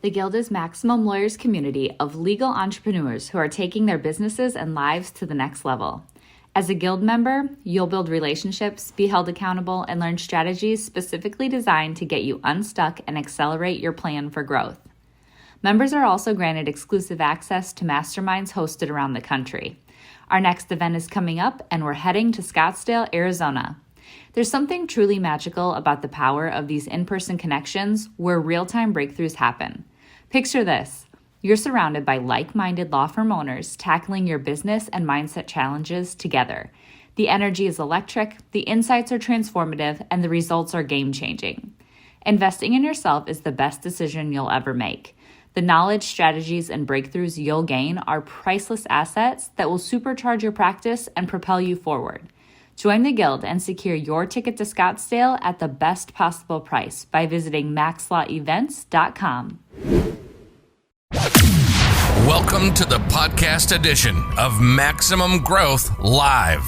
The Guild is Maximum Lawyers' community of legal entrepreneurs who are taking their businesses and lives to the next level. As a Guild member, you'll build relationships, be held accountable, and learn strategies specifically designed to get you unstuck and accelerate your plan for growth. Members are also granted exclusive access to masterminds hosted around the country. Our next event is coming up, and we're heading to Scottsdale, Arizona. There's something truly magical about the power of these in-person connections where real-time breakthroughs happen. Picture this. You're surrounded by like-minded law firm owners tackling your business and mindset challenges together. The energy is electric, the insights are transformative, and the results are game-changing. Investing in yourself is the best decision you'll ever make. The knowledge, strategies, and breakthroughs you'll gain are priceless assets that will supercharge your practice and propel you forward. Join the Guild and secure your ticket to Scottsdale at the best possible price by visiting maxlawevents.com. Welcome to the podcast edition of Maximum Growth Live,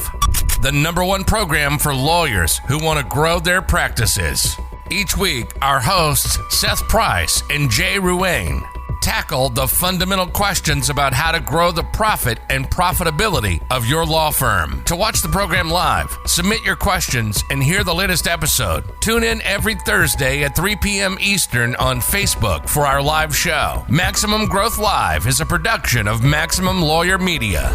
the #1 program for lawyers who want to grow their practices. Each week, our hosts, Seth Price and Jay Ruane, tackle the fundamental questions about how to grow the profit and profitability of your law firm. To watch the program live, submit your questions, and hear the latest episode, tune in every Thursday at 3 p.m. Eastern on Facebook for our live show. Maximum Growth Live is a production of Maximum Lawyer Media.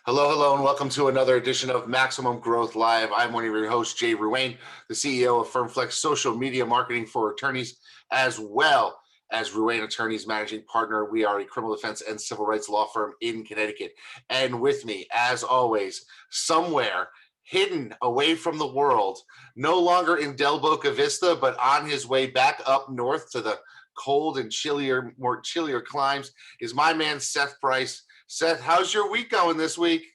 Hello, and welcome to another edition of Maximum Growth Live. I'm one of your hosts, Jay Ruane, the CEO of FirmFlex Social Media Marketing for Attorneys, as well as Ruane Attorneys Managing Partner. We are a criminal defense and civil rights law firm in Connecticut. And with me, as always, somewhere hidden away from the world, no longer in Del Boca Vista, but on his way back up north to the cold and more chillier climes, is my man, Seth Price. Seth, how's your week going this week?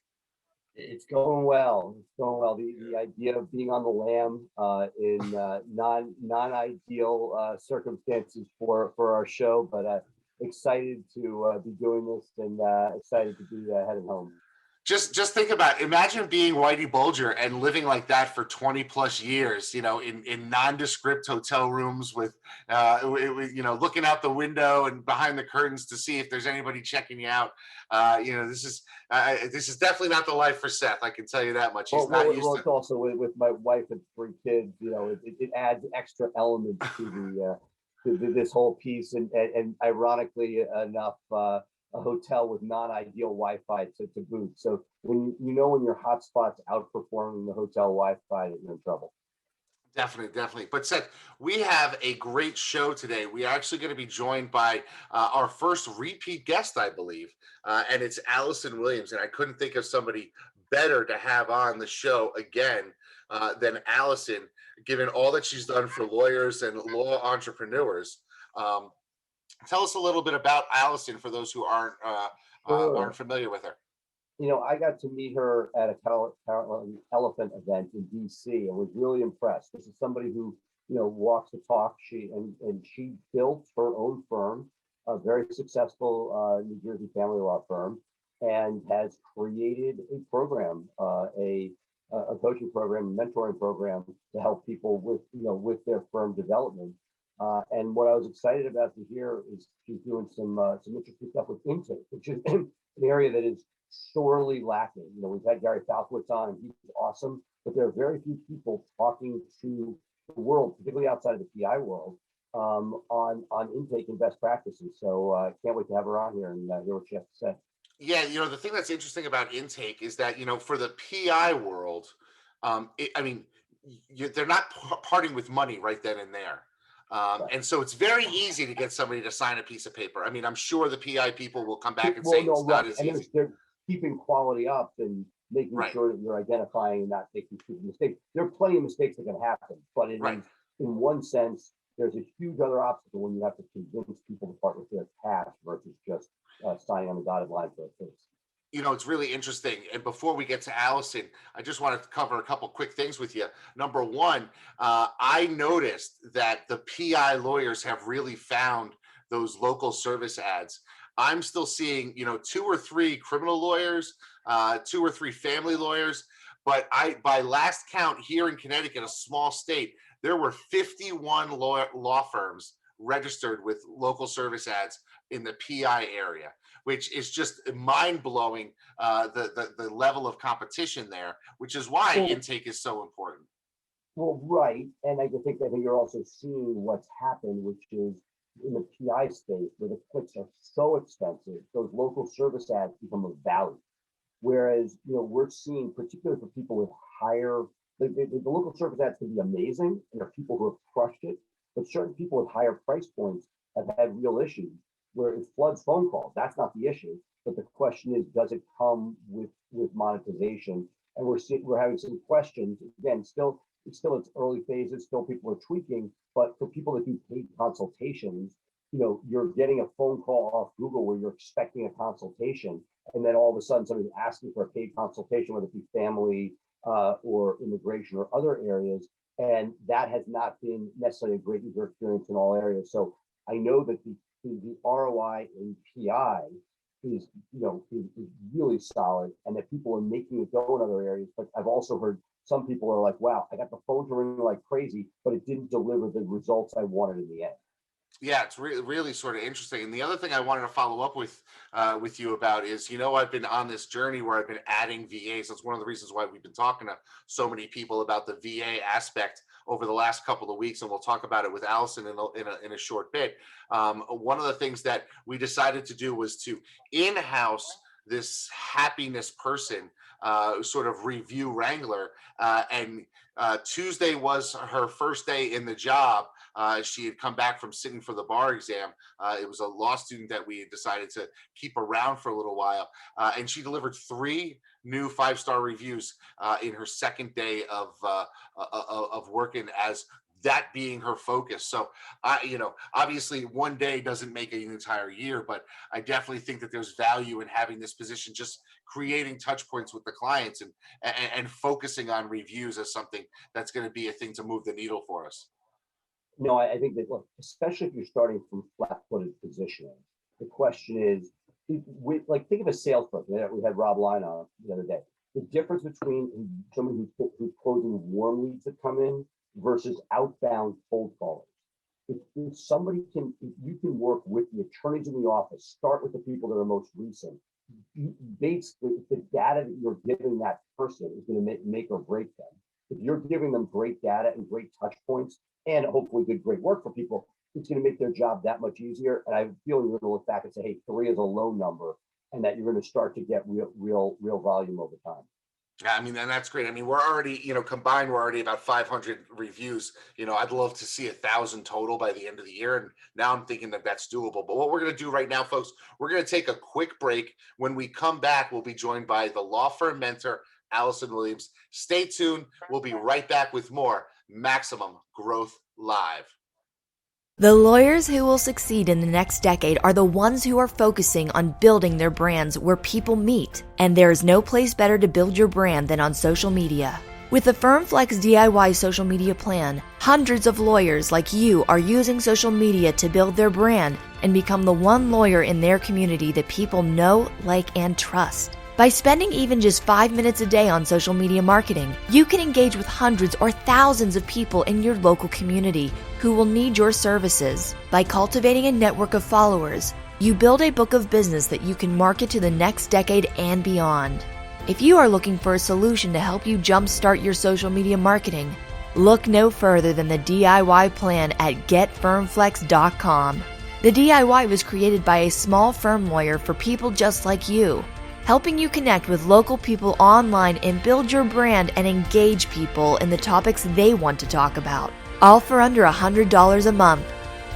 It's going well. The idea of being on the lam in non-ideal circumstances for our show, but excited to be doing this and excited to be heading home. Just think about it. Imagine being Whitey Bulger and living like that for 20 plus years, in nondescript hotel rooms with looking out the window and behind the curtains to see if there's anybody checking you out. This is definitely not the life for Seth. I can tell you that much. He's not used to it. It's also with my wife and 3 kids, it adds extra elements to this whole piece. And ironically enough, a hotel with non-ideal Wi-Fi to boot. So when your hotspot's outperforming the hotel Wi-Fi, you're in trouble. Definitely. But Seth, we have a great show today. We are actually going to be joined by our first repeat guest, I believe, and it's Allison Williams. And I couldn't think of somebody better to have on the show again than Allison, given all that she's done for lawyers and law entrepreneurs. Tell us a little bit about Allison for those who aren't familiar with her. I got to meet her at a elephant event in DC and was really impressed. This is somebody who, walks the talk. She built her own firm, a very successful New Jersey family law firm, and has created a program, a coaching program, mentoring program to help people with their firm development. And what I was excited about to hear is she's doing some interesting stuff with intake, which is an area that is sorely lacking. We've had Gary Falkowitz on, and he's awesome, but there are very few people talking to the world, particularly outside of the PI world, on intake and best practices. So I can't wait to have her on here and hear what she has to say. Yeah, the thing that's interesting about intake is that, for the PI world, they're not parting with money right then and there. And so it's very easy to get somebody to sign a piece of paper. I'm sure the PI people will come back and say it's not as easy. They're keeping quality up and making sure that you're identifying and not making stupid mistakes. There are plenty of mistakes that can happen, but in one sense, there's a huge other obstacle when you have to convince people to part with their cash versus just signing on the dotted line for a case. It's really interesting. And before we get to Allison, I just wanted to cover a couple quick things with you. Number one, I noticed that the PI lawyers have really found those local service ads. I'm still seeing, 2 or 3 criminal lawyers, 2 or 3 family lawyers. But by last count here in Connecticut, a small state, there were 51 law firms registered with local service ads in the PI area, which is just mind blowing. The level of competition there, which is why intake is so important. Well, right. And I think you're also seeing what's happened, which is in the PI space where the clicks are so expensive, those local service ads become a value. Whereas, we're seeing, particularly for people with higher, the local service ads can be amazing, and there are people who have crushed it, but certain people with higher price points have had real issues where it floods phone calls. That's not the issue. But the question is, does it come with monetization? And we're having some questions. Again, it's still its early phases, still people are tweaking, but for people that do paid consultations, you're getting a phone call off Google where you're expecting a consultation, and then all of a sudden somebody's asking for a paid consultation, whether it be family or immigration or other areas, and that has not been necessarily a great user experience in all areas. So I know that the ROI in PI is really solid, and that people are making it go in other areas. But I've also heard some people are like, wow, I got the phone to ring like crazy, but it didn't deliver the results I wanted in the end. Yeah, it's really sort of interesting. And the other thing I wanted to follow up with you about is, I've been on this journey where I've been adding VAs. That's one of the reasons why we've been talking to so many people about the VA aspect over the last couple of weeks, and we'll talk about it with Allison in a short bit. One of the things that we decided to do was to in-house this happiness person, sort of review wrangler, and Tuesday was her first day in the job. She had come back from sitting for the bar exam. It was a law student that we had decided to keep around for a little while, and she delivered 3 new 5-star reviews in her second day of working, as that being her focus. So, obviously one day doesn't make an entire year, but I definitely think that there's value in having this position, just creating touch points with the clients and focusing on reviews as something that's going to be a thing to move the needle for us. No, I think that, look, especially if you're starting from flat-footed positioning, the question is, think of a salesperson. We had Rob Line on the other day. The difference between somebody who's closing warm leads that come in versus outbound cold callers. If you can work with the attorneys in the office, start with the people that are most recent. Basically, the data that you're giving that person is going to make or break them. If you're giving them great data and great touch points, and hopefully great work for people, it's going to make their job that much easier. And I feel you're going to look back and say, hey, 3 is a low number, and that you're going to start to get real volume over time. Yeah, and that's great. We're already, combined, we're already about 500 reviews. I'd love to see 1,000 total by the end of the year. And now I'm thinking that that's doable. But what we're going to do right now, folks, we're going to take a quick break. When we come back, we'll be joined by the law firm mentor, Allison Williams. Stay tuned. We'll be right back with more Maximum Growth Live. The lawyers who will succeed in the next decade are the ones who are focusing on building their brands where people meet. And there is no place better to build your brand than on social media. With the FirmFlex DIY social media plan, hundreds of lawyers like you are using social media to build their brand and become the one lawyer in their community that people know, like, and trust. By spending even just 5 minutes a day on social media marketing, you can engage with hundreds or thousands of people in your local community who will need your services. By cultivating a network of followers, you build a book of business that you can market to the next decade and beyond. If you are looking for a solution to help you jumpstart your social media marketing, look no further than the DIY plan at getfirmflex.com. The DIY was created by a small firm lawyer for people just like you, helping you connect with local people online and build your brand and engage people in the topics they want to talk about, all for under $100 a month.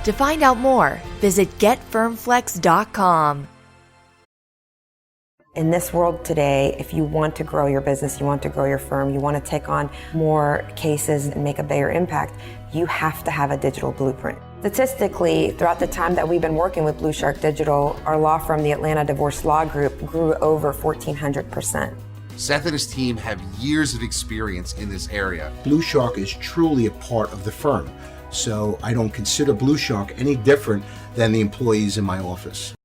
To find out more, visit getfirmflex.com. In this world today, if you want to grow your business, you want to grow your firm, you want to take on more cases and make a bigger impact, you have to have a digital blueprint. Statistically, throughout the time that we've been working with Blue Shark Digital, our law firm, the Atlanta Divorce Law Group, grew over 1,400%. Seth and his team have years of experience in this area. Blue Shark is truly a part of the firm, so I don't consider Blue Shark any different than the employees in my office.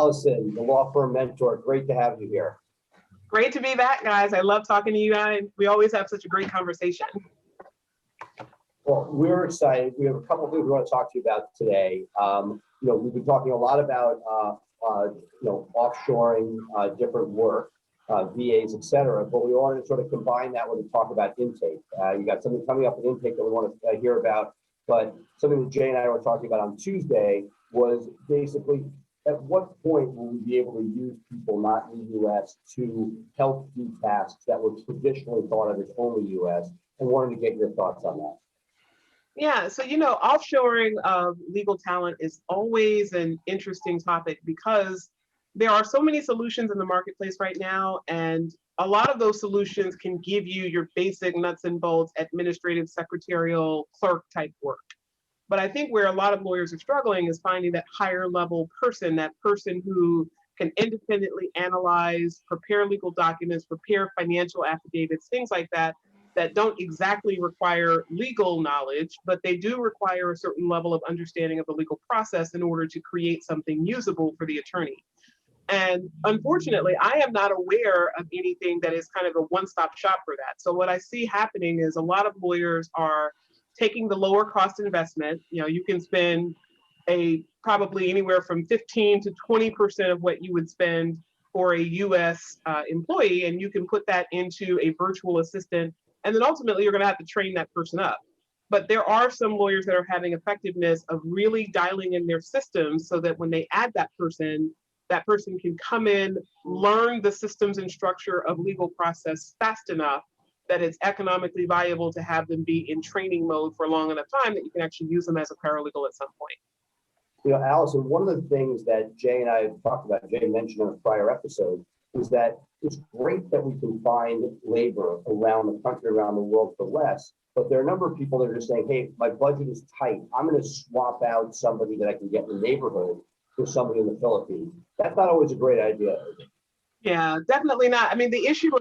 Allison, the law firm mentor, great to have you here. Great to be back, guys. I love talking to you guys. We always have such a great conversation. Well, we're excited. We have a couple of things we want to talk to you about today. We've been talking a lot about, offshoring different work, VAs, et cetera, but we wanted to sort of combine that when we talk about intake. You got something coming up with intake that we want to hear about, but something that Jay and I were talking about on Tuesday was basically at what point will we be able to use people not in the U.S. to help do tasks that were traditionally thought of as only U.S. and wanted to get your thoughts on that. Yeah, so offshoring of legal talent is always an interesting topic because there are so many solutions in the marketplace right now, and a lot of those solutions can give you your basic nuts and bolts administrative secretarial clerk type work. But I think where a lot of lawyers are struggling is finding that higher level person, that person who can independently analyze, prepare legal documents, prepare financial affidavits, things like that, that don't exactly require legal knowledge, but they do require a certain level of understanding of the legal process in order to create something usable for the attorney. And unfortunately, I am not aware of anything that is kind of a one-stop shop for that. So what I see happening is a lot of lawyers are taking the lower cost investment. You can spend probably anywhere from 15 to 20% of what you would spend for a US employee, and you can put that into a virtual assistant. And then ultimately, you're going to have to train that person up. But there are some lawyers that are having effectiveness of really dialing in their systems so that when they add that person can come in, learn the systems and structure of legal process fast enough that it's economically viable to have them be in training mode for a long enough time that you can actually use them as a paralegal at some point. Allison, one of the things that Jay and I have talked about, Jay mentioned in a prior episode, is that it's great that we can find labor around the country, around the world for less, but there are a number of people that are just saying, hey, my budget is tight. I'm going to swap out somebody that I can get in the neighborhood for somebody in the Philippines. That's not always a great idea. Yeah, definitely not. I mean, the issue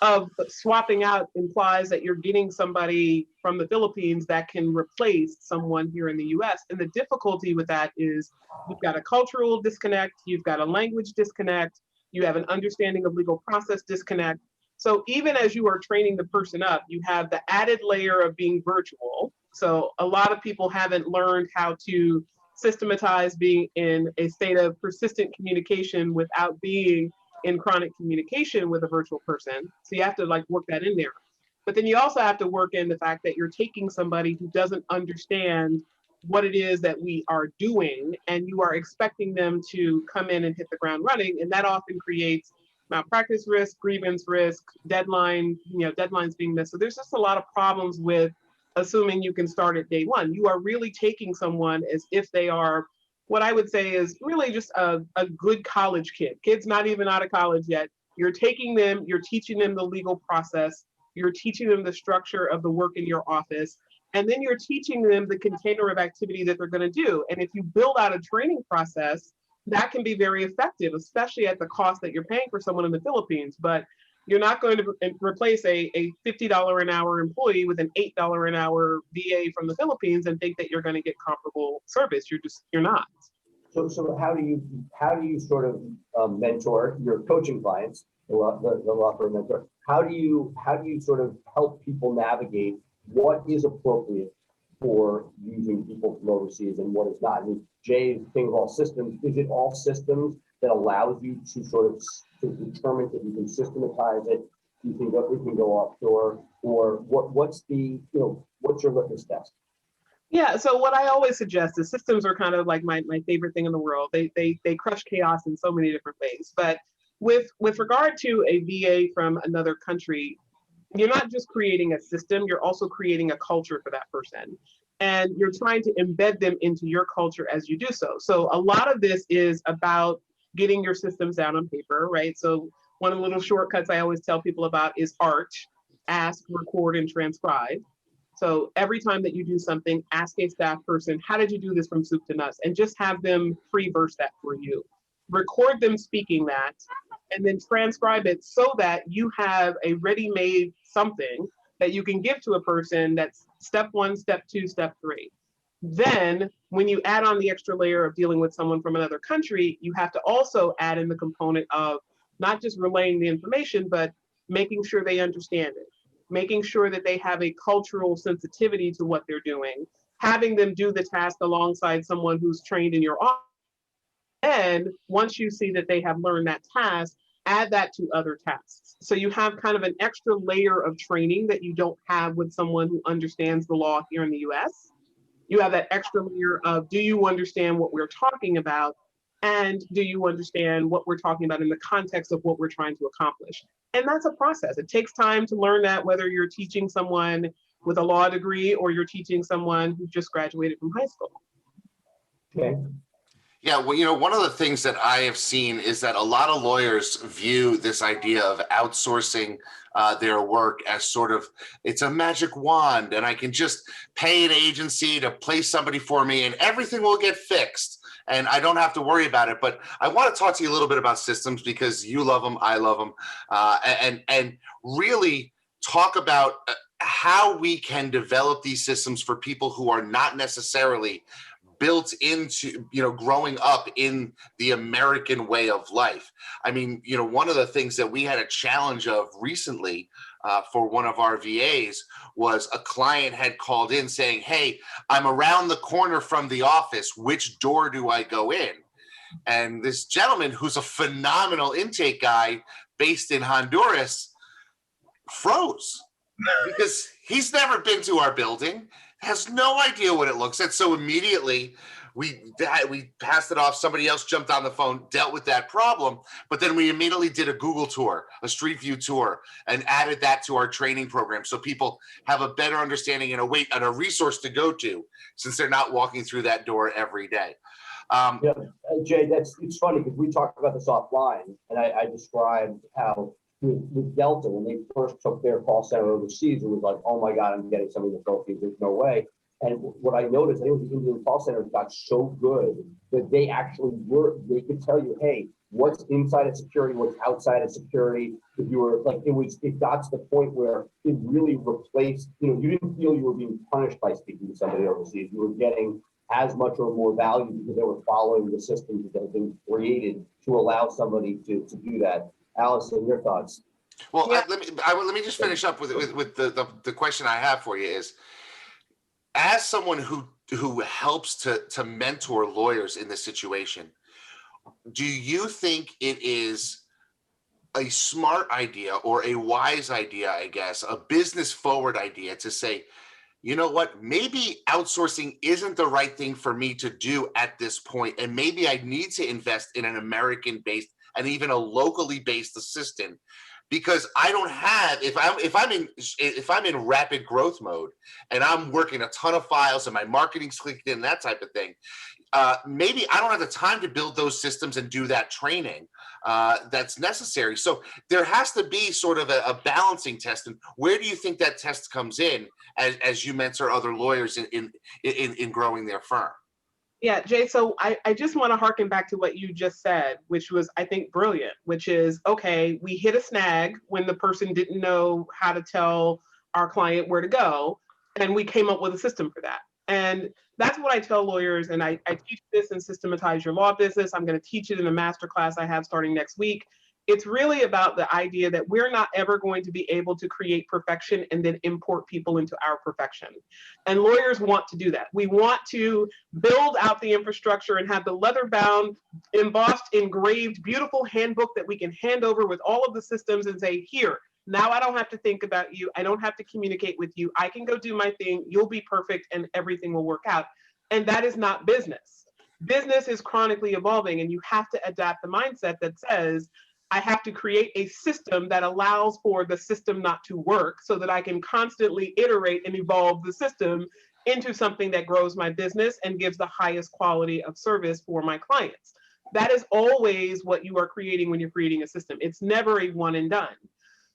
of swapping out implies that you're getting somebody from the Philippines that can replace someone here in the US. And the difficulty with that is you've got a cultural disconnect, you've got a language disconnect, you have an understanding of legal process disconnect. So even as you are training the person up, you have the added layer of being virtual. So a lot of people haven't learned how to systematize being in a state of persistent communication without being in chronic communication with a virtual person. So you have to work that in there. But then you also have to work in the fact that you're taking somebody who doesn't understand what it is that we are doing, and you are expecting them to come in and hit the ground running. And that often creates malpractice risk, grievance risk, deadlines being missed. So there's just a lot of problems with assuming you can start at day one. You are really taking someone as if they are what I would say is really just a good college kid. Kid's not even out of college yet. You're taking them, you're teaching them the legal process, you're teaching them the structure of the work in your office, and then you're teaching them the container of activity that they're going to do. And if you build out a training process, that can be very effective, especially at the cost that you're paying for someone in the Philippines. But you're not going to replace a $50 an hour employee with an $8 an hour VA from the Philippines and think that you're going to get comparable service. You're not. So how do you sort of mentor your coaching clients, the law firm mentor? How do you sort of help people navigate what is appropriate for using people from overseas and what is not? I mean, Jay's thing of all systems, is it all systems that allows you to sort of to determine if you can systematize it, you can go offshore, or what's your litmus test? Yeah, so what I always suggest is systems are kind of like my favorite thing in the world. They crush chaos in so many different ways. But with regard to a VA from another country, you're not just creating a system, you're also creating a culture for that person. And you're trying to embed them into your culture as you do so. So a lot of this is about getting your systems down on paper, right? So one of the little shortcuts I always tell people about is ARCH, ask, record, and transcribe. So every time that you do something, ask a staff person, how did you do this from soup to nuts? And just have them free verse that for you. Record them speaking that, and then transcribe it so that you have a ready-made something that you can give to a person that's step 1, step 2, step 3. Then when you add on the extra layer of dealing with someone from another country, you have to also add in the component of not just relaying the information, but making sure they understand it, making sure that they have a cultural sensitivity to what they're doing, having them do the task alongside someone who's trained in your office. And once you see that they have learned that task, add that to other tasks. So you have kind of an extra layer of training that you don't have with someone who understands the law here in the US. You have that extra layer of, do you understand what we're talking about? And do you understand what we're talking about in the context of what we're trying to accomplish? And that's a process. It takes time to learn that, whether you're teaching someone with a law degree or you're teaching someone who just graduated from high school. Okay. Yeah, well, one of the things that I have seen is that a lot of lawyers view this idea of outsourcing their work as sort of, it's a magic wand and I can just pay an agency to place somebody for me and everything will get fixed and I don't have to worry about it. But I want to talk to you a little bit about systems because you love them, I love them, and really talk about how we can develop these systems for people who are not necessarily built into, growing up in the American way of life. I mean, one of the things that we had a challenge of recently for one of our VAs was a client had called in saying, hey, I'm around the corner from the office. Which door do I go in? And this gentleman, who's a phenomenal intake guy based in Honduras, froze because he's never been to our building, has no idea what it looks like. So immediately we passed it off. Somebody else jumped on the phone, dealt with that problem. But then we immediately did a Google tour, a Street View tour, and added that to our training program so people have a better understanding and a resource to go to since they're not walking through that door every day. Yeah, Jay, it's funny because we talked about this offline, and I described how with Delta, when they first took their call center overseas, it was like, oh my God, I'm getting somebody in the Philippines, there's no way. And what I noticed, I think the Indian call centers got so good that they could tell you, hey, what's inside of security, what's outside of security. If you were like, it got to the point where it really replaced, you didn't feel you were being punished by speaking to somebody overseas. You were getting as much or more value because they were following the systems that have been created to allow somebody to do that. Allison, your thoughts? Well, yeah. Let me just finish up with the question I have for you is, as someone who helps to mentor lawyers in this situation, do you think it is a smart idea or a wise idea, I guess, a business forward idea to say, you know what, maybe outsourcing isn't the right thing for me to do at this point, and maybe I need to invest in an American-based and even a locally based assistant, because I don't have, if I'm in rapid growth mode and I'm working a ton of files and my marketing's clicked in, that type of thing, maybe I don't have the time to build those systems and do that training that's necessary. So there has to be sort of a balancing test. And where do you think that test comes in as you mentor other lawyers in growing their firm? Yeah, Jay, so I just want to harken back to what you just said, which was, I think, brilliant, which is, okay, we hit a snag when the person didn't know how to tell our client where to go, and we came up with a system for that. And that's what I tell lawyers, and I teach this in Systematize Your Law Business. I'm going to teach it in a masterclass I have starting next week. It's really about the idea that we're not ever going to be able to create perfection and then import people into our perfection. And lawyers want to do that. We want to build out the infrastructure and have the leather-bound, embossed, engraved, beautiful handbook that we can hand over with all of the systems and say, here, now I don't have to think about you. I don't have to communicate with you. I can go do my thing. You'll be perfect and everything will work out. And that is not business. Business is chronically evolving, and you have to adapt the mindset that says, I have to create a system that allows for the system not to work so that I can constantly iterate and evolve the system into something that grows my business and gives the highest quality of service for my clients. That is always what you are creating when you're creating a system. It's never a one and done.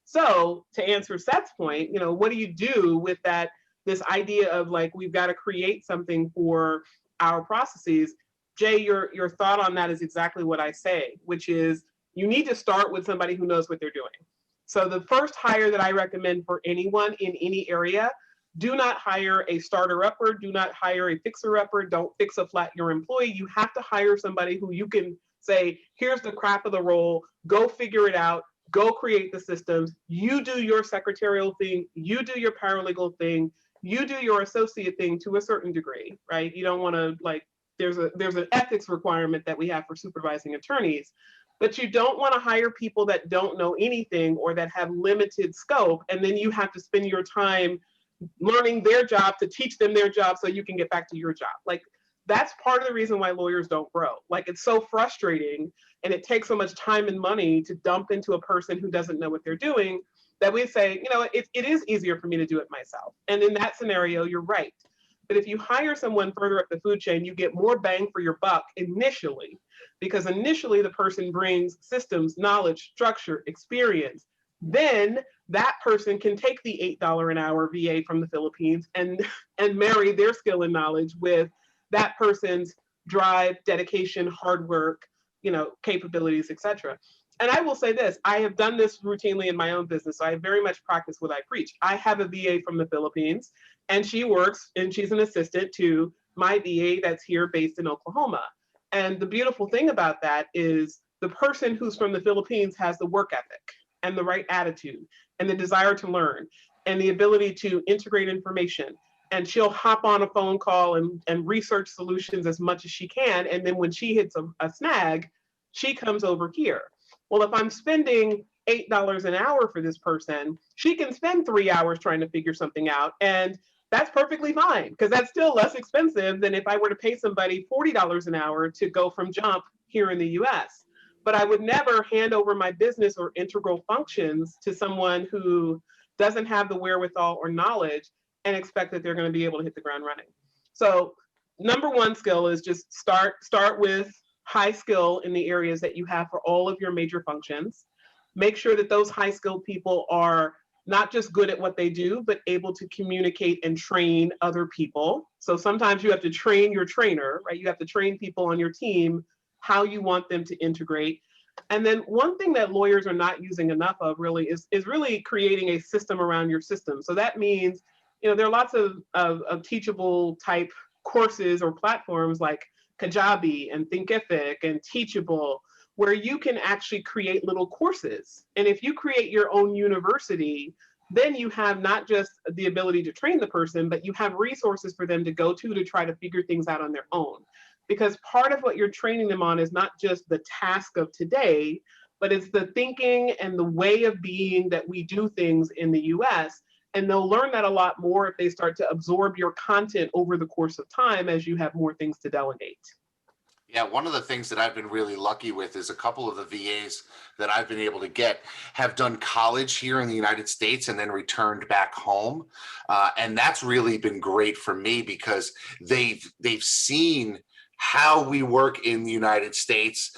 So to answer Seth's point, what do you do with that, this idea of like, we've got to create something for our processes? Jay, your thought on that is exactly what I say, which is, you need to start with somebody who knows what they're doing. So the first hire that I recommend for anyone in any area, do not hire a starter-upper, do not hire a fixer-upper, don't fix a flat your employee. You have to hire somebody who you can say, here's the crap of the role, go figure it out, go create the systems, you do your secretarial thing, you do your paralegal thing, you do your associate thing to a certain degree, right? You don't want to, like, there's an ethics requirement that we have for supervising attorneys, but you don't want to hire people that don't know anything or that have limited scope, and then you have to spend your time learning their job to teach them their job so you can get back to your job. Like, that's part of the reason why lawyers don't grow. Like, it's so frustrating and it takes so much time and money to dump into a person who doesn't know what they're doing that we say, it is easier for me to do it myself. And in that scenario, you're right. But if you hire someone further up the food chain, you get more bang for your buck initially, because initially the person brings systems, knowledge, structure, experience. Then that person can take the $8 an hour VA from the Philippines and marry their skill and knowledge with that person's drive, dedication, hard work, capabilities, etc. And I will say this, I have done this routinely in my own business. So I very much practice what I preach. I have a VA from the Philippines, and she works, and she's an assistant to my VA that's here based in Oklahoma. And the beautiful thing about that is the person who's from the Philippines has the work ethic and the right attitude and the desire to learn and the ability to integrate information. And she'll hop on a phone call and research solutions as much as she can. And then when she hits a snag, she comes over here. Well, if I'm spending $8 an hour for this person, she can spend 3 hours trying to figure something out. And that's perfectly fine, because that's still less expensive than if I were to pay somebody $40 an hour to go from jump here in the US. But I would never hand over my business or integral functions to someone who doesn't have the wherewithal or knowledge and expect that they're going to be able to hit the ground running. So number one skill is just start with high skill in the areas that you have for all of your major functions. Make sure that those high skilled people are not just good at what they do, but able to communicate and train other people. So sometimes you have to train your trainer, right? You have to train people on your team how you want them to integrate. And then one thing that lawyers are not using enough of really is really creating a system around your system. So that means, there are lots of teachable type courses or platforms like Kajabi and Thinkific and Teachable, where you can actually create little courses. And if you create your own university, then you have not just the ability to train the person, but you have resources for them to go to try to figure things out on their own. Because part of what you're training them on is not just the task of today, but it's the thinking and the way of being that we do things in the US. And they'll learn that a lot more if they start to absorb your content over the course of time as you have more things to delegate. Yeah, one of the things that I've been really lucky with is a couple of the VAs that I've been able to get have done college here in the United States and then returned back home. And that's really been great for me because they've seen how we work in the United States.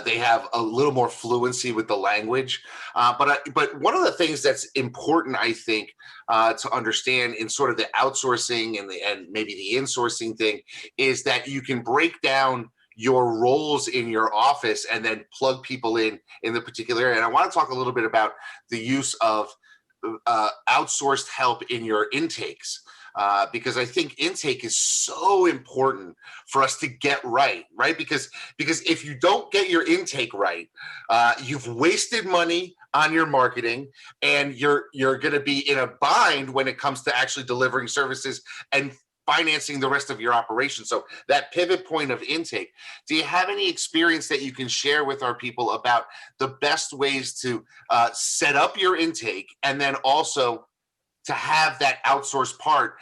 They have a little more fluency with the language. But one of the things that's important, I think, to understand in sort of the outsourcing and maybe the insourcing thing is that you can break down your roles in your office and then plug people in the particular area. And I want to talk a little bit about the use of outsourced help in your intakes. Because I think intake is so important for us to get right? Because if you don't get your intake right, you've wasted money on your marketing, and you're going to be in a bind when it comes to actually delivering services and financing the rest of your operation. So that pivot point of intake, do you have any experience that you can share with our people about the best ways to set up your intake and then also to have that outsourced part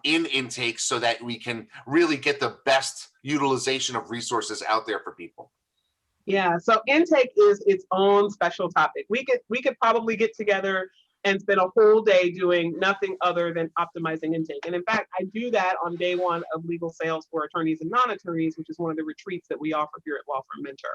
in intake so that we can really get the best utilization of resources out there for people? Yeah, so intake is its own special topic. We could probably get together and spend a whole day doing nothing other than optimizing intake. And in fact, I do that on day one of legal sales for attorneys and non-attorneys, which is one of the retreats that we offer here at Law Firm Mentor.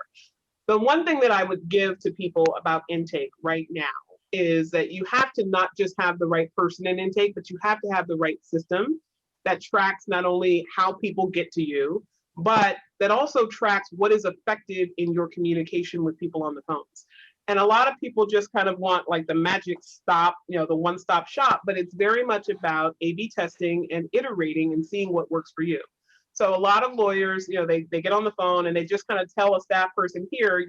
The one thing that I would give to people about intake right now is that you have to not just have the right person in intake, but you have to have the right system that tracks not only how people get to you, but that also tracks what is effective in your communication with people on the phones. And a lot of people just kind of want like the magic stop, the one-stop shop, but it's very much about A/B testing and iterating and seeing what works for you. So a lot of lawyers, they get on the phone and they just kind of tell a staff person here,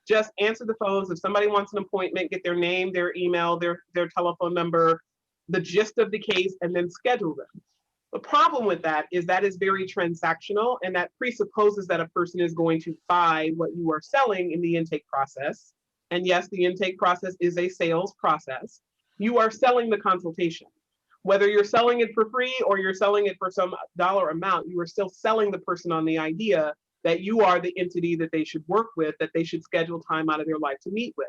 just answer the phones. If somebody wants an appointment, get their name, their email, their telephone number, the gist of the case, and then schedule them. The problem with that is very transactional, and that presupposes that a person is going to buy what you are selling in the intake process. And yes, the intake process is a sales process. You are selling the consultation. Whether you're selling it for free or you're selling it for some dollar amount, you are still selling the person on the idea that you are the entity that they should work with, that they should schedule time out of their life to meet with.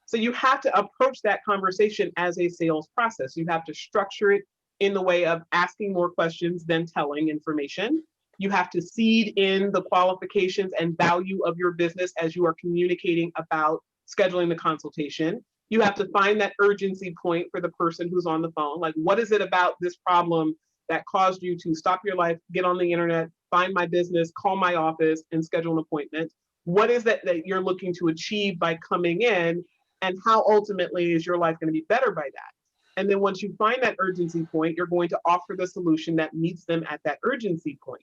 So you have to approach that conversation as a sales process. You have to structure it in the way of asking more questions than telling information. You have to seed in the qualifications and value of your business as you are communicating about scheduling the consultation. You have to find that urgency point for the person who's on the phone. Like, what is it about this problem that caused you to stop your life, get on the internet, find my business, call my office, and schedule an appointment? What is that you're looking to achieve by coming in, and how ultimately is your life going to be better by that? And then once you find that urgency point, you're going to offer the solution that meets them at that urgency point.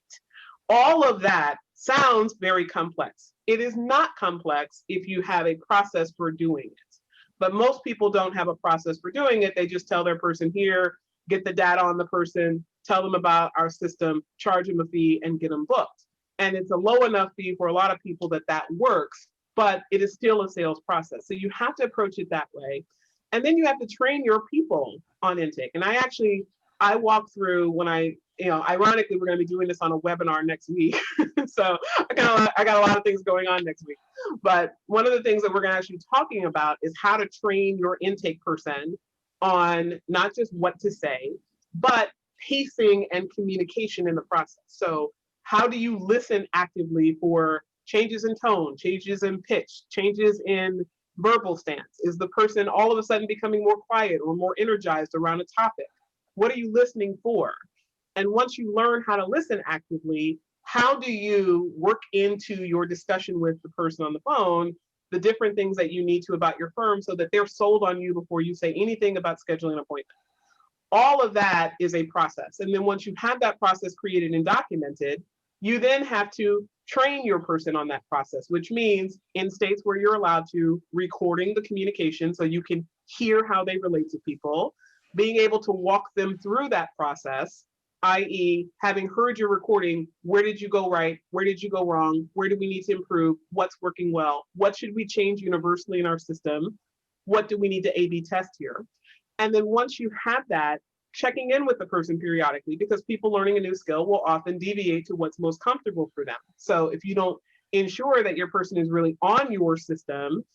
All of that sounds very complex. It is not complex if you have a process for doing it. But most people don't have a process for doing it. They just tell their person here, get the data on the person, tell them about our system, charge them a fee, and get them booked. And it's a low enough fee for a lot of people that works, but it is still a sales process. So you have to approach it that way. And then you have to train your people on intake. And I walk through when ironically, we're going to be doing this on a webinar next week. So I got a lot of things going on next week. But one of the things that we're going to actually be talking about is how to train your intake person on not just what to say, but pacing and communication in the process. So how do you listen actively for changes in tone, changes in pitch, changes in verbal stance? Is the person all of a sudden becoming more quiet or more energized around a topic? What are you listening for? And once you learn how to listen actively, how do you work into your discussion with the person on the phone the different things that you need to about your firm so that they're sold on you before you say anything about scheduling an appointment? All of that is a process. And then once you have that process created and documented, you then have to train your person on that process, which means in states where you're allowed to, recording the communication so you can hear how they relate to people, being able to walk them through that process, i.e. having heard your recording, where did you go right? Where did you go wrong? Where do we need to improve? What's working well? What should we change universally in our system? What do we need to A/B test here? And then once you have that, checking in with the person periodically, because people learning a new skill will often deviate to what's most comfortable for them. So if you don't ensure that your person is really on your system,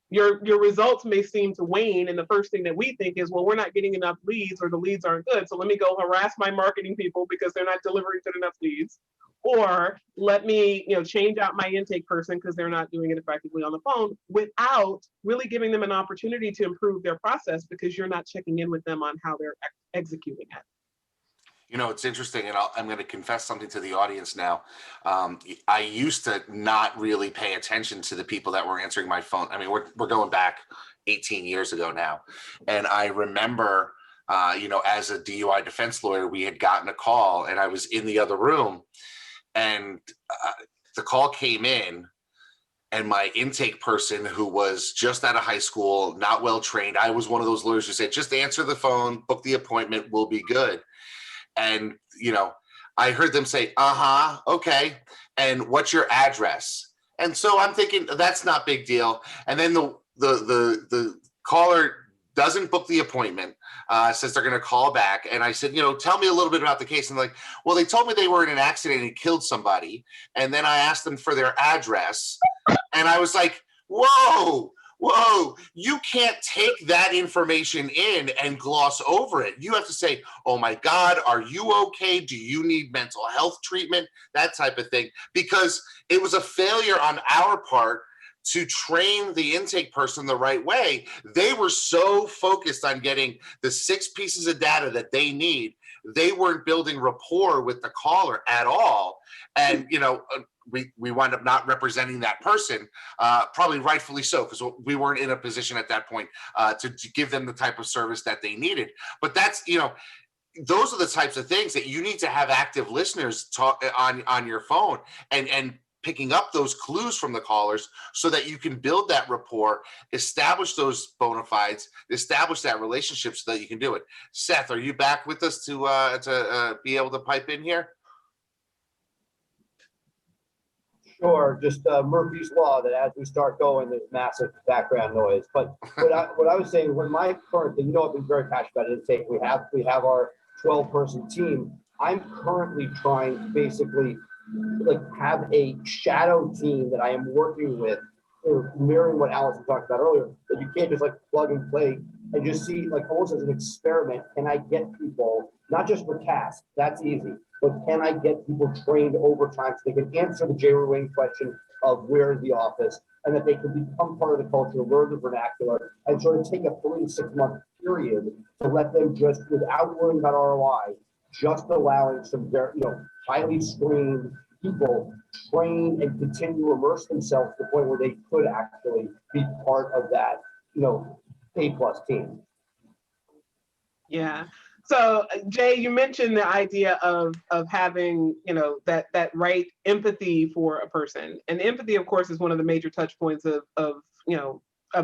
your results may seem to wane. And the first thing that we think is, well, we're not getting enough leads, or the leads aren't good. So let me go harass my marketing people because they're not delivering good enough leads. Or let me, change out my intake person because they're not doing it effectively on the phone, without really giving them an opportunity to improve their process because you're not checking in with them on how they're executing it. It's interesting, and I'm going to confess something to the audience now. I used to not really pay attention to the people that were answering my phone. I mean, we're going back 18 years ago now. And I remember, as a DUI defense lawyer, we had gotten a call and I was in the other room, and the call came in, and my intake person, who was just out of high school, not well trained, I was one of those lawyers who said, just answer the phone, book the appointment, we'll be good. And, I heard them say, okay. And what's your address? And so I'm thinking that's not big deal. And then the caller doesn't book the appointment, says they're going to call back. And I said, tell me a little bit about the case. And like, well, they told me they were in an accident and killed somebody. And then I asked them for their address. And I was like, whoa, you can't take that information in and gloss over it. You have to say, oh my God, are you okay? Do you need mental health treatment? That type of thing. Because it was a failure on our part to train the intake person the right way. They were so focused on getting the 6 pieces of data that they need. They weren't building rapport with the caller at all. And, we wind up not representing that person, probably rightfully so, because we weren't in a position at that point to give them the type of service that they needed. But that's, those are the types of things that you need to have active listeners talk on your phone and picking up those clues from the callers so that you can build that rapport, establish those bona fides, establish that relationship so that you can do it. Seth, are you back with us to be able to pipe in here? Sure, just Murphy's Law that as we start going, there's massive background noise. But what I was saying, when my current thing, I've been very passionate about intake. We have our 12-person team. I'm currently trying to basically have a shadow team that I am working with, or mirroring what Allison talked about earlier, that you can't just plug and play and just see almost as an experiment. Can I get people, not just for tasks, that's easy, but can I get people trained over time so they can answer the Jay Ruane question of where is the office, and that they can become part of the culture, learn the vernacular, and sort of take a 3 to 6 month period to let them just, without worrying about ROI, just allowing some very, highly screened people train and continue to immerse themselves to the point where they could actually be part of that, A+ team. Yeah. So Jay, you mentioned the idea of having, that right empathy for a person. And empathy, of course, is one of the major touch points of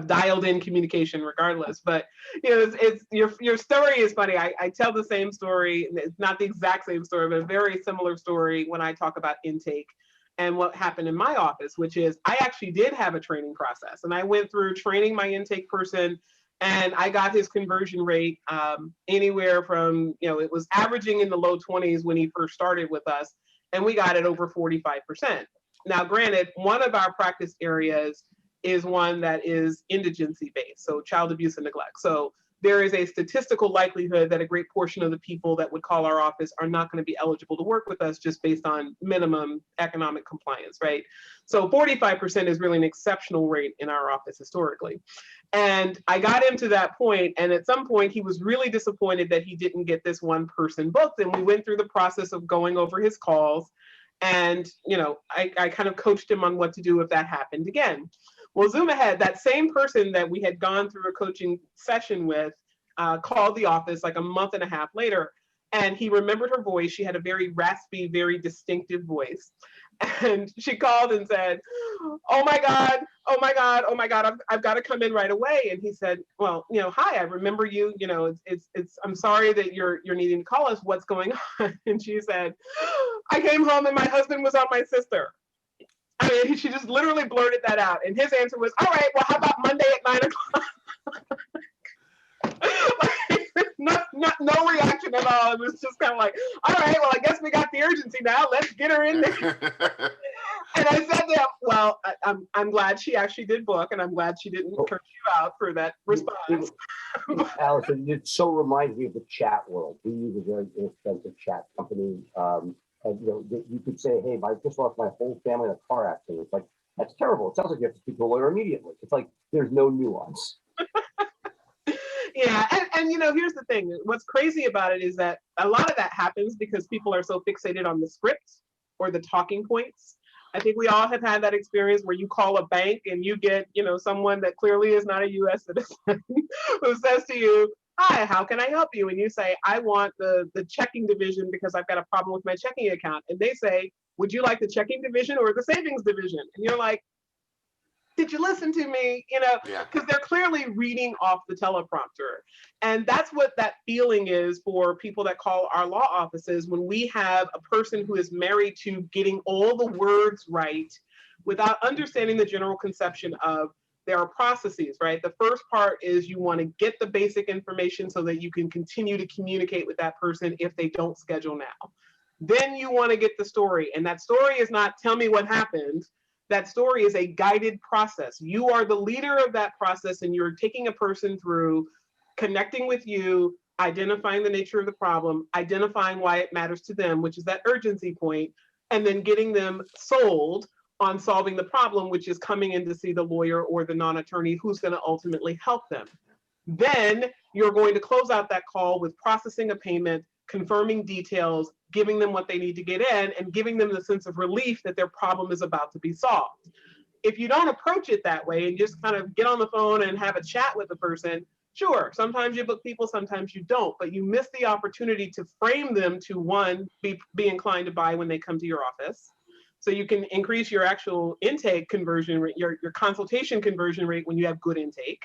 dialed in communication regardless. But it's your story is funny. I tell the same story. It's not the exact same story, but a very similar story when I talk about intake and what happened in my office, which is I actually did have a training process, and I went through training my intake person, and I got his conversion rate anywhere from, it was averaging in the low 20s when he first started with us, and we got it over 45%. Now, granted, one of our practice areas is one that is indigency based, so child abuse and neglect. So there is a statistical likelihood that a great portion of the people that would call our office are not going to be eligible to work with us just based on minimum economic compliance, right? So 45% is really an exceptional rate in our office historically. And I got him to that point, and at some point he was really disappointed that he didn't get this one person booked, and we went through the process of going over his calls, and I kind of coached him on what to do if that happened again. Well, zoom ahead, that same person that we had gone through a coaching session with called the office like a month and a half later, and he remembered her voice. She had a very raspy, very distinctive voice. And she called and said, oh my God, I've got to come in right away. And he said, well, hi, I remember you, I'm sorry that you're needing to call us. What's going on? And she said, I came home and my husband was on my sister. I mean, she just literally blurted that out. And his answer was, all right, well, how about Monday at 9 o'clock? No reaction at all. It was just kind of like, all right, well, I guess we got the urgency now. Let's get her in there. And I said to him, well, I'm glad she actually did book, and I'm glad she didn't curse you out for that response. Allison, it so reminds me of the chat world. We use a very inexpensive chat company. And you could say, hey, I just lost my whole family in a car accident. It's like, that's terrible. It sounds like you have to speak to a lawyer immediately. It's like, there's no nuance. Yeah, and here's the thing. What's crazy about it is that a lot of that happens because people are so fixated on the script or the talking points. I think we all have had that experience where you call a bank and you get, someone that clearly is not a U.S. citizen who says to you, hi, how can I help you? And you say, I want the checking division because I've got a problem with my checking account. And they say, would you like the checking division or the savings division? And you're like, did you listen to me? Because they're clearly reading off the teleprompter. And that's what that feeling is for people that call our law offices when we have a person who is married to getting all the words right without understanding the general conception of there are processes, right? The first part is you want to get the basic information so that you can continue to communicate with that person if they don't schedule now. Then you want to get the story. And that story is not tell me what happened. That story is a guided process. You are the leader of that process, and you're taking a person through connecting with you, identifying the nature of the problem, identifying why it matters to them, which is that urgency point, and then getting them sold on solving the problem, which is coming in to see the lawyer or the non-attorney who's going to ultimately help them. Then you're going to close out that call with processing a payment, confirming details, giving them what they need to get in, and giving them the sense of relief that their problem is about to be solved. If you don't approach it that way and just kind of get on the phone and have a chat with the person, sure, sometimes you book people, sometimes you don't, but you miss the opportunity to frame them to, one, be inclined to buy when they come to your office. So you can increase your actual intake conversion rate, your consultation conversion rate when you have good intake.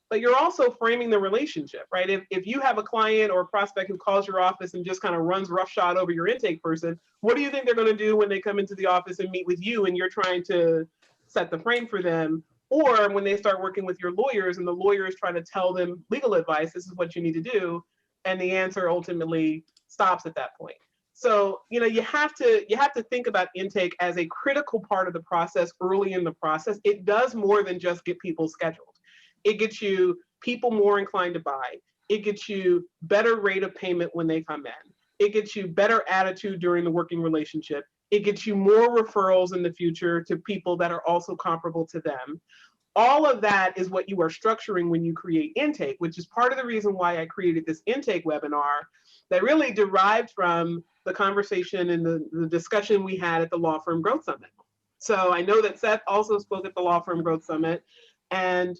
But you're also framing the relationship, right? If you have a client or a prospect who calls your office and just kind of runs roughshod over your intake person, what do you think they're going to do when they come into the office and meet with you and you're trying to set the frame for them? Or when they start working with your lawyers and the lawyer is trying to tell them legal advice, this is what you need to do, and the answer ultimately stops at that point. So, you have to think about intake as a critical part of the process early in the process. It does more than just get people scheduled. It gets you people more inclined to buy. It gets you better rate of payment when they come in. It gets you better attitude during the working relationship. It gets you more referrals in the future to people that are also comparable to them. All of that is what you are structuring when you create intake, which is part of the reason why I created this intake webinar that really derived from the conversation and the discussion we had at the Law Firm Growth Summit. So I know that Seth also spoke at the Law Firm Growth Summit, and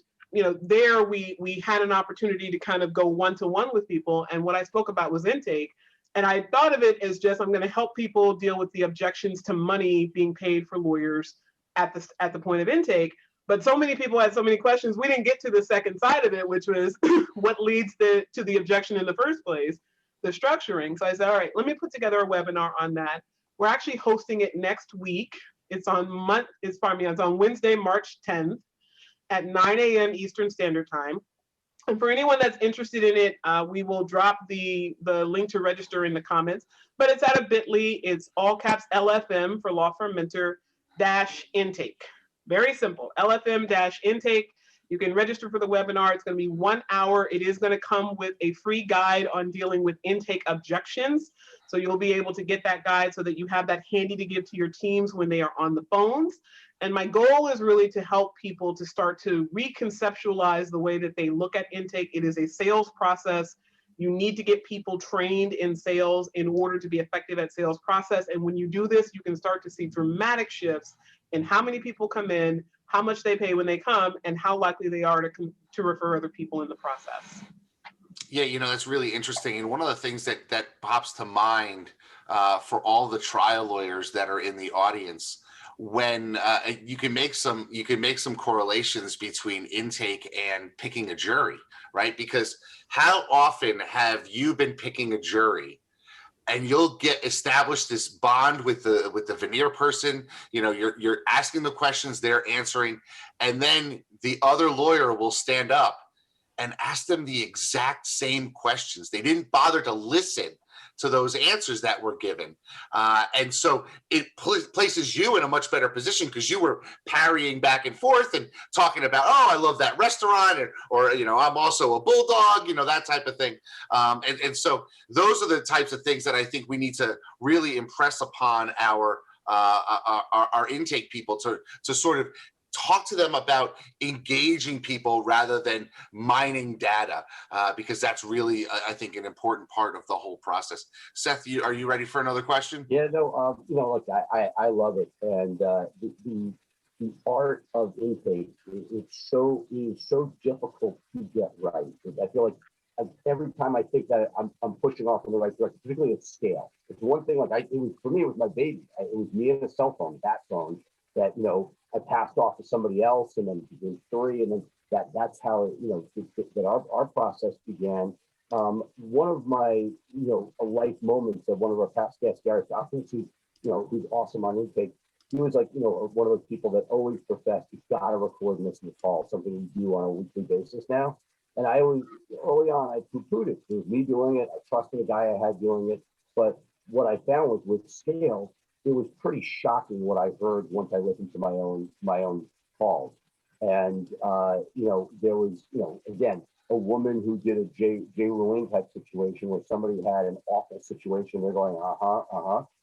there we had an opportunity to kind of go one-to-one with people, and what I spoke about was intake. And I thought of it as just, I'm going to help people deal with the objections to money being paid for lawyers at the point of intake. But so many people had so many questions, we didn't get to the second side of it, which was what leads to the objection in the first place, the structuring. So I said, all right, let me put together a webinar on that. We're actually hosting it next week. It's on Wednesday, March 10th at 9 a.m. Eastern Standard Time. And for anyone that's interested in it, we will drop the link to register in the comments. But it's at a bit.ly. It's all caps LFM for Law Firm Mentor -intake. Very simple. LFM-intake. You can register for the webinar. It's going to be 1 hour. It is going to come with a free guide on dealing with intake objections. So you'll be able to get that guide so that you have that handy to give to your teams when they are on the phones. And my goal is really to help people to start to reconceptualize the way that they look at intake. It is a sales process. You need to get people trained in sales in order to be effective at sales process. And when you do this, you can start to see dramatic shifts in how many people come in, how much they pay when they come, and how likely they are to refer other people in the process. Yeah, that's really interesting. And one of the things that pops to mind for all the trial lawyers that are in the audience, when you can make some correlations between intake and picking a jury, right? Because how often have you been picking a jury and you'll get established this bond with the veneer person? You're asking the questions, they're answering, and then the other lawyer will stand up and ask them the exact same questions. They didn't bother to listen to those answers that were given. And so it places you in a much better position because you were parrying back and forth and talking about, oh, I love that restaurant, or I'm also a bulldog, that type of thing. And so those are the types of things that I think we need to really impress upon our intake people to sort of talk to them about engaging people rather than mining data, because that's really, I think, an important part of the whole process. Seth, are you ready for another question? Yeah, no, look, I love it. And the art of intake, it is so difficult to get right. I feel like every time I think that I'm pushing off in the right direction, particularly at scale. It's one thing, for me, it was my baby. It was me and a cell phone, that phone, that, I passed off to somebody else, and then three, and then that's how that our process began. One of my life moments of one of our past guests, Gary Falcons, who's awesome on intake. He was like one of those people that always professed, you got to record this in the call, something we do on a weekly basis now. And I always, early on, I poo-pooed it. It was me doing it. I trusted the guy I had doing it. But what I found was with scale, it was pretty shocking what I heard once I listened to my own calls. And, there was, again, a woman who did a Jay Ruane type situation where somebody had an awful situation. They're going,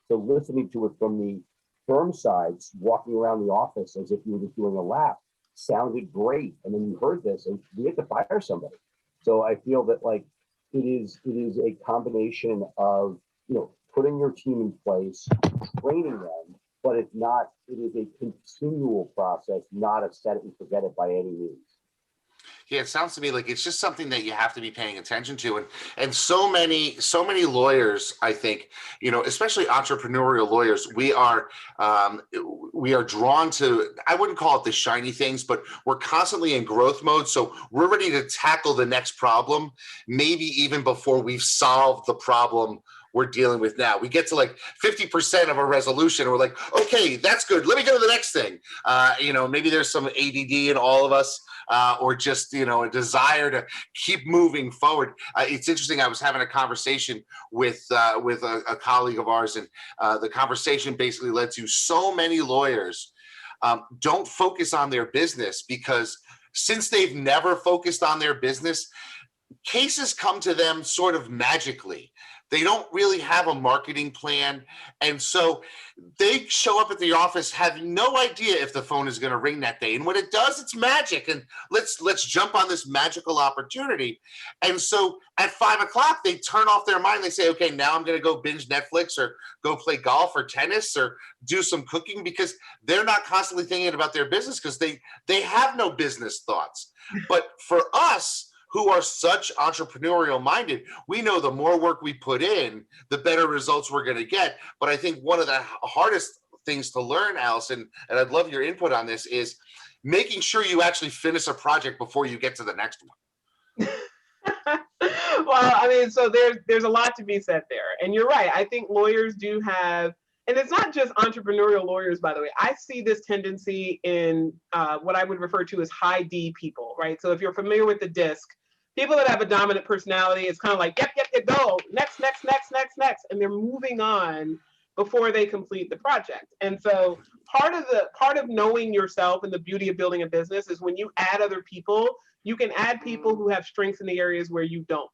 So listening to it from the firm sides, walking around the office as if you were just doing a lap, sounded great. And then you heard this and we had to fire somebody. So I feel that it is a combination of, putting your team in place, training them, but it is a continual process, not a set it and forget it by any means. Yeah, it sounds to me like it's just something that you have to be paying attention to, and so many lawyers, I think, especially entrepreneurial lawyers, we are drawn to, I wouldn't call it the shiny things, but we're constantly in growth mode, so we're ready to tackle the next problem, maybe even before we've solved the problem we're dealing with now. We get to like 50% of a resolution, and we're like, okay, that's good. Let me go to the next thing. Maybe there's some ADD in all of us, or just, a desire to keep moving forward. It's interesting. I was having a conversation with a colleague of ours, and the conversation basically led to so many lawyers don't focus on their business, because since they've never focused on their business, cases come to them sort of magically. They don't really have a marketing plan. And so they show up at the office having no idea if the phone is going to ring that day. And when it does, it's magic. And let's jump on this magical opportunity. And so at 5 o'clock, they turn off their mind. They say, okay, now I'm going to go binge Netflix or go play golf or tennis or do some cooking, because they're not constantly thinking about their business, because they have no business thoughts. But for us, who are such entrepreneurial minded, we know the more work we put in, the better results we're going to get. But I think one of the hardest things to learn, Allison, and I'd love your input on this, is making sure you actually finish a project before you get to the next one. Well, so there's a lot to be said there. And you're right. I think lawyers do have, and it's not just entrepreneurial lawyers, by the way. I see this tendency in what I would refer to as high D people, right? So if you're familiar with the DISC, people that have a dominant personality, it's kind of like, yep, go, next. And they're moving on before they complete the project. And so part of knowing yourself and the beauty of building a business is when you add other people, you can add people who have strengths in the areas where you don't.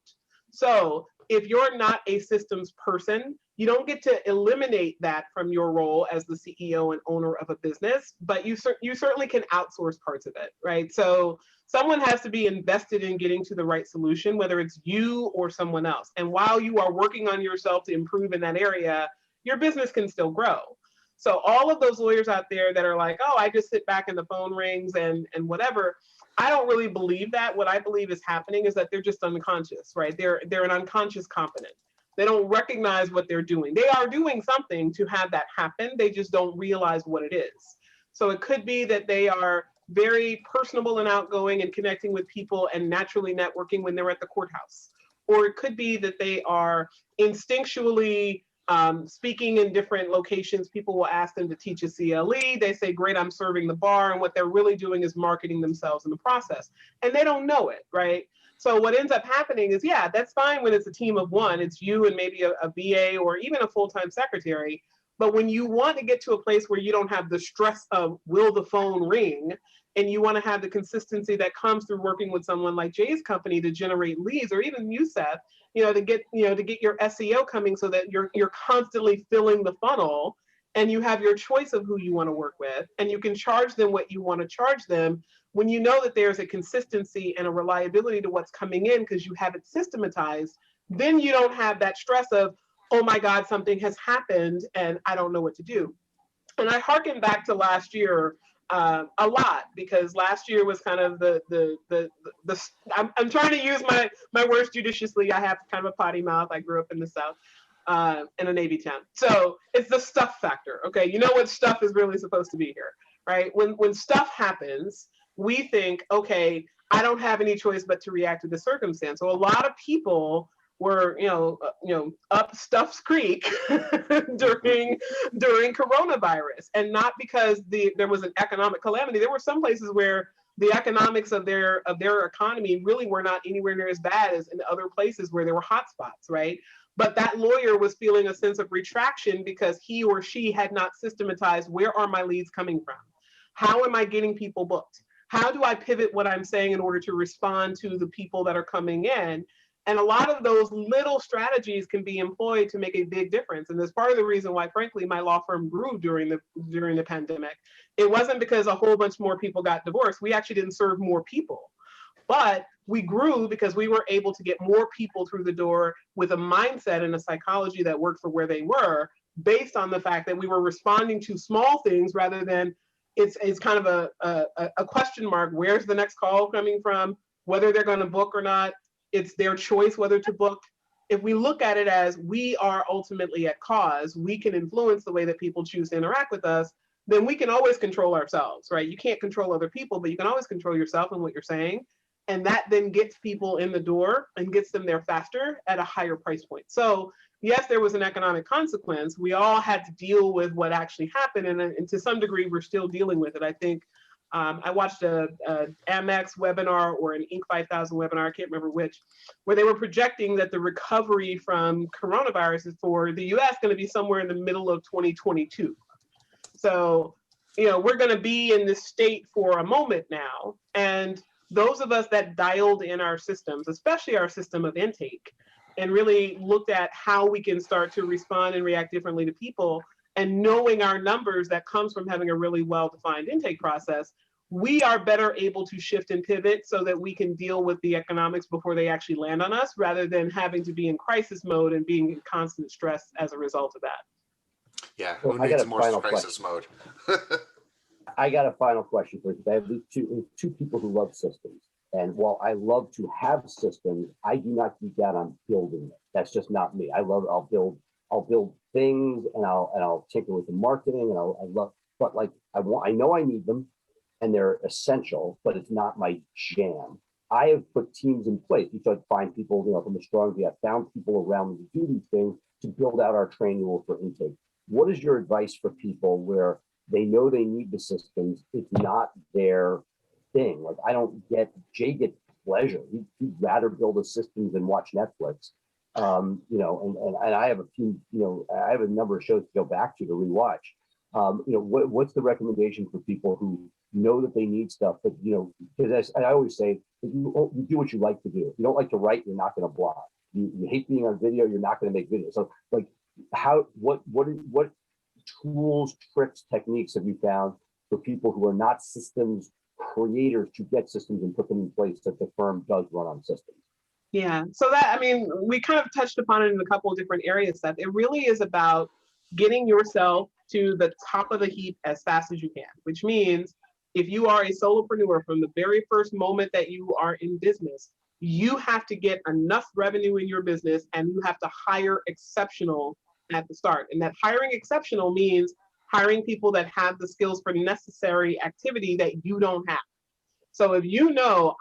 So if you're not a systems person, you don't get to eliminate that from your role as the CEO and owner of a business, but you certainly can outsource parts of it, right? So someone has to be invested in getting to the right solution, whether it's you or someone else. And while you are working on yourself to improve in that area, your business can still grow. So all of those lawyers out there that are like, oh, I just sit back and the phone rings and whatever, I don't really believe that. What I believe is happening is that they're just unconscious, right? They're an unconscious competent. They don't recognize what they're doing. They are doing something to have that happen. They just don't realize what it is. So it could be that they are very personable and outgoing and connecting with people and naturally networking when they're at the courthouse. Or it could be that they are instinctually speaking in different locations. People will ask them to teach a CLE. They say, great, I'm serving the bar. And what they're really doing is marketing themselves in the process. And they don't know it, right? So what ends up happening is, yeah, that's fine when it's a team of one. It's you and maybe a VA or even a full-time secretary. But when you want to get to a place where you don't have the stress of will the phone ring, and you want to have the consistency that comes through working with someone like Jay's company to generate leads, or even you, Seth, to get your SEO coming so that you're constantly filling the funnel, and you have your choice of who you want to work with, and you can charge them what you want to charge them. When you know that there's a consistency and a reliability to what's coming in because you have it systematized, then you don't have that stress of, oh my God, something has happened and I don't know what to do. And I hearken back to last year a lot, because last year was kind of I'm trying to use my words judiciously. I have kind of a potty mouth. I grew up in the South, in a Navy town. So it's the stuff factor. Okay. You know what stuff is really supposed to be here, right? When stuff happens, we think, okay, I don't have any choice but to react to the circumstance. So a lot of people were, up Stuff's Creek during coronavirus, and not because there was an economic calamity. There were some places where the economics of their economy really were not anywhere near as bad as in other places where there were hotspots, right? But that lawyer was feeling a sense of retraction because he or she had not systematized, where are my leads coming from? How am I getting people booked? How do I pivot what I'm saying in order to respond to the people that are coming in? And a lot of those little strategies can be employed to make a big difference. And that's part of the reason why, frankly, my law firm grew during the pandemic. It wasn't because a whole bunch more people got divorced. We actually didn't serve more people. But we grew because we were able to get more people through the door with a mindset and a psychology that worked for where they were, based on the fact that we were responding to small things rather than it's kind of a question mark. Where's the next call coming from? Whether they're going to book or not, it's their choice whether to book. If we look at it as we are ultimately at cause, we can influence the way that people choose to interact with us, then we can always control ourselves, right? You can't control other people, but you can always control yourself and what you're saying. And that then gets people in the door and gets them there faster at a higher price point. So yes, there was an economic consequence. We all had to deal with what actually happened. And to some degree, we're still dealing with it. I think I watched a Amex webinar or an Inc. 5000 webinar, I can't remember which, where they were projecting that the recovery from coronavirus is for the US going to be somewhere in the middle of 2022. So, we're going to be in this state for a moment now. And those of us that dialed in our systems, especially our system of intake, and really looked at how we can start to respond and react differently to people, and knowing our numbers that comes from having a really well-defined intake process, we are better able to shift and pivot so that we can deal with the economics before they actually land on us, rather than having to be in crisis mode and being in constant stress as a result of that. Yeah, So who I got needs a more final crisis mode? I got a final question for you. I have these two people who love systems. And while I love to have systems, I do not geek out on building it. That's just not me. I'll build things, and I'll tinker with the marketing, and I know I need them and they're essential, but it's not my jam. I have put teams in place. You should find people, from the strong team. I've found people around me to do these things to build out our training rule for intake. What is your advice for people where they know they need the systems? It's not their thing. Like, I don't get, Jay gets pleasure. He'd rather build a system than watch Netflix. And I have I have a number of shows to go back to rewatch. What's the recommendation for people who know that they need stuff, but because as I always say, you do what you like to do. If you don't like to write, you're not going to blog. You hate being on video, you're not going to make videos. So what tools, tricks, techniques have you found for people who are not systems creators to get systems and put them in place that the firm does run on systems? Yeah, so we kind of touched upon it in a couple of different areas, Seth. It really is about getting yourself to the top of the heap as fast as you can, which means if you are a solopreneur, from the very first moment that you are in business, you have to get enough revenue in your business, and you have to hire exceptional at the start. And that hiring exceptional means hiring people that have the skills for necessary activity that you don't have. So if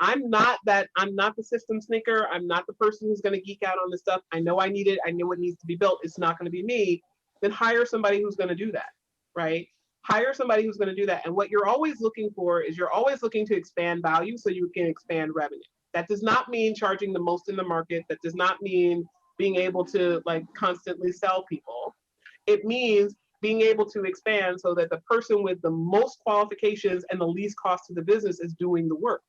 I'm not the system sneaker, I'm not the person who's going to geek out on this stuff, I know I need it, I know it needs to be built, it's not going to be me, then hire somebody who's going to do that, right? Hire somebody who's going to do that. And what you're always looking for is you're always looking to expand value so you can expand revenue. That does not mean charging the most in the market. That does not mean being able to constantly sell people. It means being able to expand so that the person with the most qualifications and the least cost to the business is doing the work.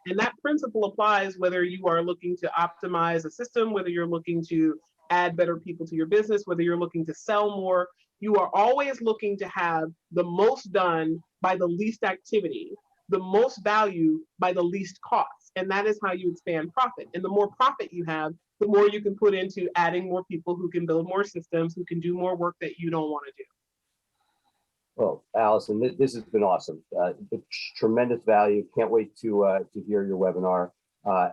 And that principle applies whether you are looking to optimize a system, whether you're looking to add better people to your business, whether you're looking to sell more. You are always looking to have the most done by the least activity, the most value by the least cost. And that is how you expand profit. And the more profit you have, the more you can put into adding more people who can build more systems, who can do more work that you don't want to do. Well, Allison, this has been awesome. Tremendous value. Can't wait to hear your webinar.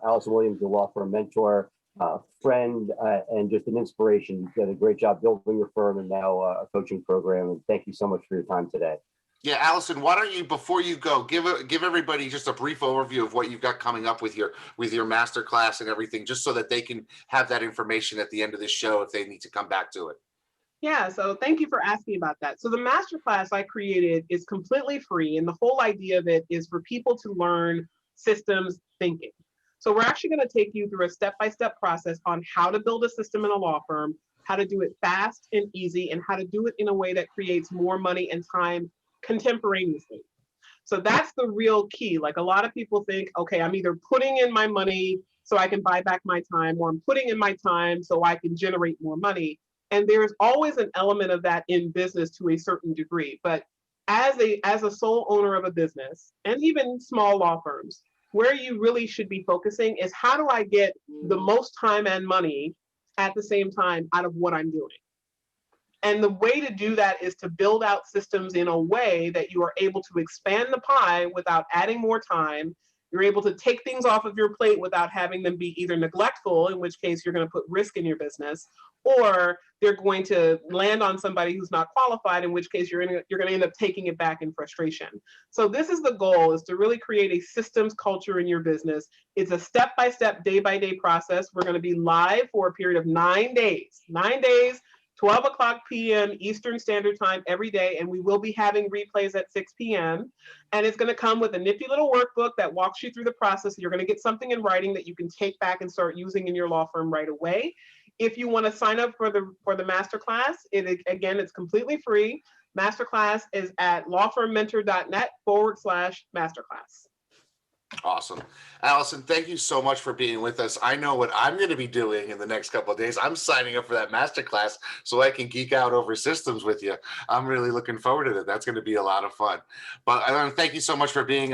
Allison Williams, your law firm mentor, friend, and just an inspiration. You've done a great job building your firm and now a coaching program. And thank you so much for your time today. Yeah, Allison, why don't you, before you go, give everybody just a brief overview of what you've got coming up with your masterclass and everything, just so that they can have that information at the end of this show if they need to come back to it. Yeah, so thank you for asking about that. So the masterclass I created is completely free, and the whole idea of it is for people to learn systems thinking. So we're actually going to take you through a step-by-step process on how to build a system in a law firm, how to do it fast and easy, and how to do it in a way that creates more money and time contemporaneously. So that's the real key. A lot of people think, okay, I'm either putting in my money so I can buy back my time, or I'm putting in my time so I can generate more money. And there's always an element of that in business to a certain degree. But as a sole owner of a business, and even small law firms, where you really should be focusing is how do I get the most time and money at the same time out of what I'm doing? And the way to do that is to build out systems in a way that you are able to expand the pie without adding more time. You're able to take things off of your plate without having them be either neglectful, in which case you're going to put risk in your business, or they're going to land on somebody who's not qualified, in which case you're going to end up taking it back in frustration. So this is the goal, is to really create a systems culture in your business. It's a step-by-step, day-by-day process. We're going to be live for a period of 9 days. 9 days. 12 o'clock p.m. Eastern Standard Time every day, and we will be having replays at 6 p.m. And it's going to come with a nifty little workbook that walks you through the process. You're going to get something in writing that you can take back and start using in your law firm right away. If you want to sign up for the masterclass, again, it's completely free. Masterclass is at lawfirmmentor.net/masterclass. Awesome. Allison, thank you so much for being with us. I know what I'm going to be doing in the next couple of days. I'm signing up for that masterclass so I can geek out over systems with you. I'm really looking forward to it. That's going to be a lot of fun. But I want to thank you so much for being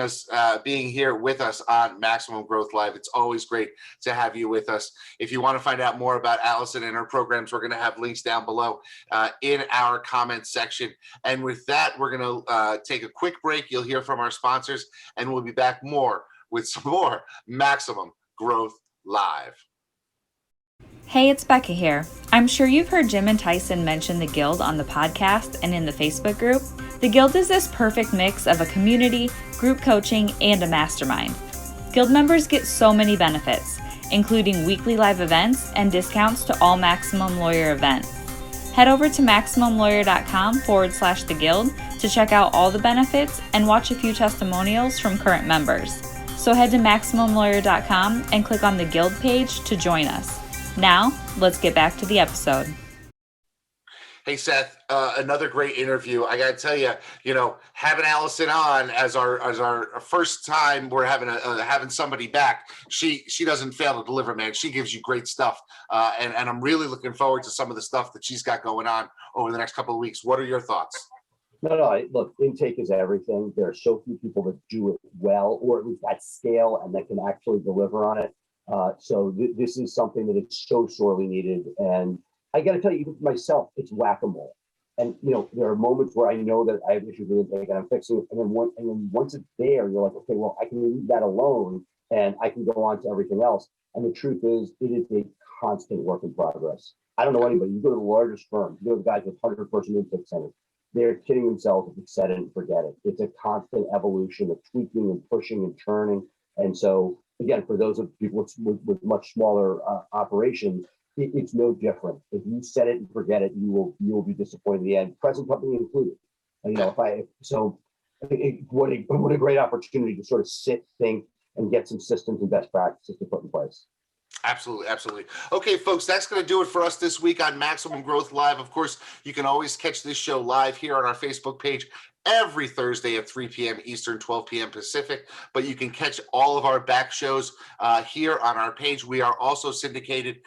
here with us on Maximum Growth Live. It's always great to have you with us. If you want to find out more about Allison and her programs, we're going to have links down below in our comments section. And with that, we're going to take a quick break. You'll hear from our sponsors, and we'll be back with some more Maximum Growth Live. Hey, it's Becca here. I'm sure you've heard Jim and Tyson mention the Guild on the podcast and in the Facebook group. The Guild is this perfect mix of a community, group coaching, and a mastermind. Guild members get so many benefits, including weekly live events and discounts to all Maximum Lawyer events. Head over to MaximumLawyer.com/the Guild to check out all the benefits and watch a few testimonials from current members. So head to MaximumLawyer.com and click on the Guild page to join us. Now, let's get back to the episode. Hey, Seth, another great interview. I got to tell you, having Allison on as our first time we're having somebody back, she doesn't fail to deliver, man. She gives you great stuff. And I'm really looking forward to some of the stuff that she's got going on over the next couple of weeks. What are your thoughts? No, look, intake is everything. There are so few people that do it well, or at least at scale, and that can actually deliver on it. So this is something that is so sorely needed. And I got to tell you, even for myself, it's whack-a-mole. And, there are moments where I know that I have issues with intake and I'm fixing it. And then once it's there, you're like, okay, well, I can leave that alone and I can go on to everything else. And the truth is, it is a constant work in progress. I don't know anybody. You go to the largest firms, you go to the guys with 100-person intake centers. They're kidding themselves if you set it and forget it. It's a constant evolution of tweaking and pushing and turning. And so, again, for those of people with much smaller operations, it's no different. If you set it and forget it, you will be disappointed in the end, present company included. And, what a great opportunity to sort of sit, think, and get some systems and best practices to put in place. Absolutely. Absolutely. Okay, folks, that's going to do it for us this week on Maximum Growth Live. Of course, you can always catch this show live here on our Facebook page every Thursday at 3 p.m. Eastern, 12 p.m. Pacific. But you can catch all of our back shows here on our page. We are also syndicated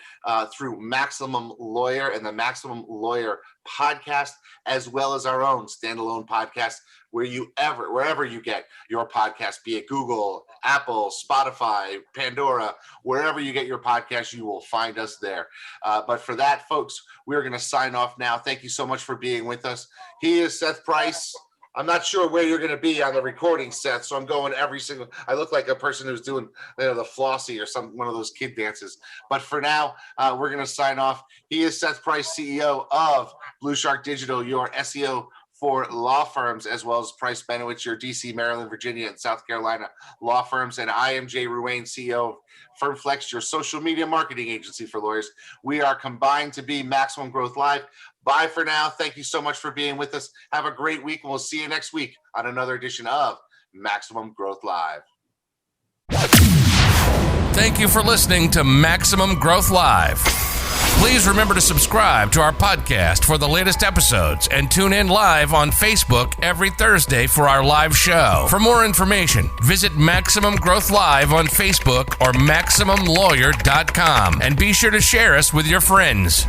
through Maximum Lawyer and the Maximum Lawyer podcast, as well as our own standalone podcast, wherever you get your podcast, be it Google, Apple, Spotify, Pandora, wherever you get your podcast, you will find us there. But for that, folks, we're going to sign off now. Thank you so much for being with us. He is Seth Price. I'm not sure where you're going to be on the recording, Seth, so I'm going I look like a person who's doing the Flossie or one of those kid dances. But for now, we're going to sign off. He is Seth Price, CEO of Blue Shark Digital, your SEO for law firms, as well as Price Benowitz, your DC, Maryland, Virginia, and South Carolina law firms. And I am Jay Ruane, CEO of FirmFlex, your social media marketing agency for lawyers. We are combined to be Maximum Growth Live. Bye for now. Thank you so much for being with us. Have a great week, and we'll see you next week on another edition of Maximum Growth Live. Thank you for listening to Maximum Growth Live. Please remember to subscribe to our podcast for the latest episodes and tune in live on Facebook every Thursday for our live show. For more information, visit Maximum Growth Live on Facebook or MaximumLawyer.com, and be sure to share us with your friends.